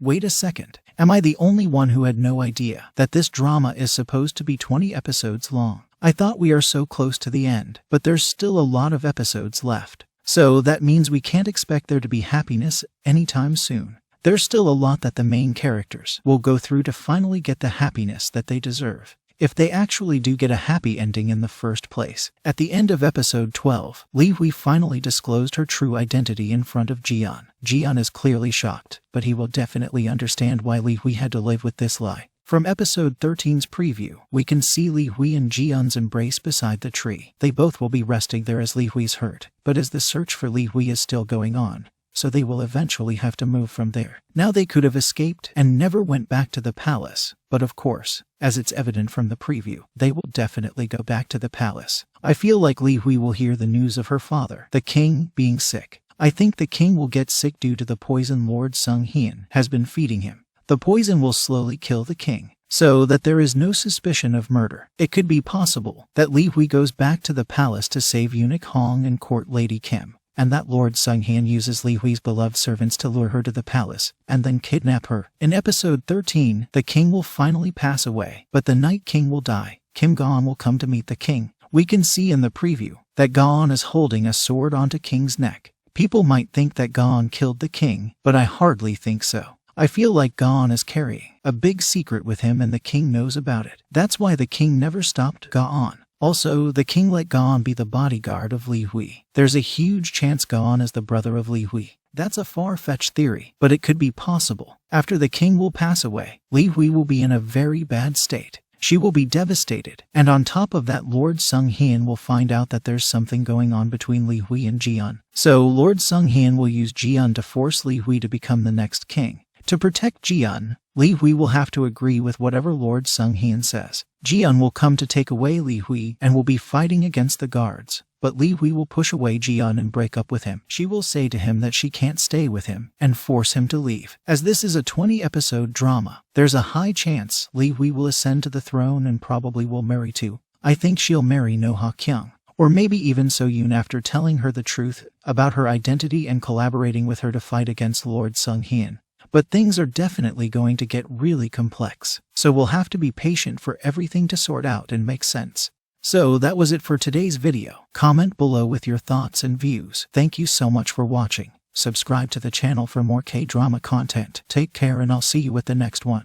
Wait a second. Am I the only one who had no idea that this drama is supposed to be 20 episodes long? I thought we are so close to the end, but there's still a lot of episodes left. So that means we can't expect there to be happiness anytime soon. There's still a lot that the main characters will go through to finally get the happiness that they deserve. If they actually do get a happy ending in the first place. At the end of episode 12, Lee Hui finally disclosed her true identity in front of Ji-yeon. Ji-yeon is clearly shocked, but he will definitely understand why Lee Hui had to live with this lie. From episode 13's preview, we can see Lee Hui and Ji-yeon's embrace beside the tree. They both will be resting there as Lee Hui's hurt, but as the search for Lee Hui is still going on, so they will eventually have to move from there. Now they could have escaped and never went back to the palace, but of course, as it's evident from the preview, they will definitely go back to the palace. I feel like Lee Hui will hear the news of her father, the king, being sick. I think the king will get sick due to the poison Lord Sung-Hyun has been feeding him. The poison will slowly kill the king, so that there is no suspicion of murder. It could be possible that Lee Hui goes back to the palace to save eunuch Hong and court Lady Kim, and that Lord Sung-Hyun uses Lee Hui's beloved servants to lure her to the palace, and then kidnap her. In episode 13, the king will finally pass away, but the Night King will die. Kim Ga-eun will come to meet the king. We can see in the preview that Ga-eun is holding a sword onto King's neck. People might think that Ga-eun killed the king, but I hardly think so. I feel like Ga-eun is carrying a big secret with him and the king knows about it. That's why the king never stopped Ga-eun. Also, the king let Ga-eun be the bodyguard of Lee Hui. There's a huge chance Ga-eun is the brother of Lee Hui. That's a far-fetched theory, but it could be possible. After the king will pass away, Lee Hui will be in a very bad state. She will be devastated, and on top of that Lord Sung-Hyun will find out that there's something going on between Lee Hui and Ji-yeon. So Lord Sung-Hyun will use Ji-yeon to force Lee Hui to become the next king. To protect Ji-yeon, Lee Hui will have to agree with whatever Lord Sung-Hyun says. Ji-yeon will come to take away Lee Hui and will be fighting against the guards, but Lee Hui will push away Ji-yeon and break up with him. She will say to him that she can't stay with him and force him to leave. As this is a 20-episode drama, there's a high chance Lee Hui will ascend to the throne and probably will marry too. I think she'll marry No-ha Kyung, or maybe even So-yoon after telling her the truth about her identity and collaborating with her to fight against Lord Sung-Hyun. But things are definitely going to get really complex, so we'll have to be patient for everything to sort out and make sense. So that was it for today's video. Comment below with your thoughts and views. Thank you so much for watching. Subscribe to the channel for more K-drama content. Take care and I'll see you at the next one.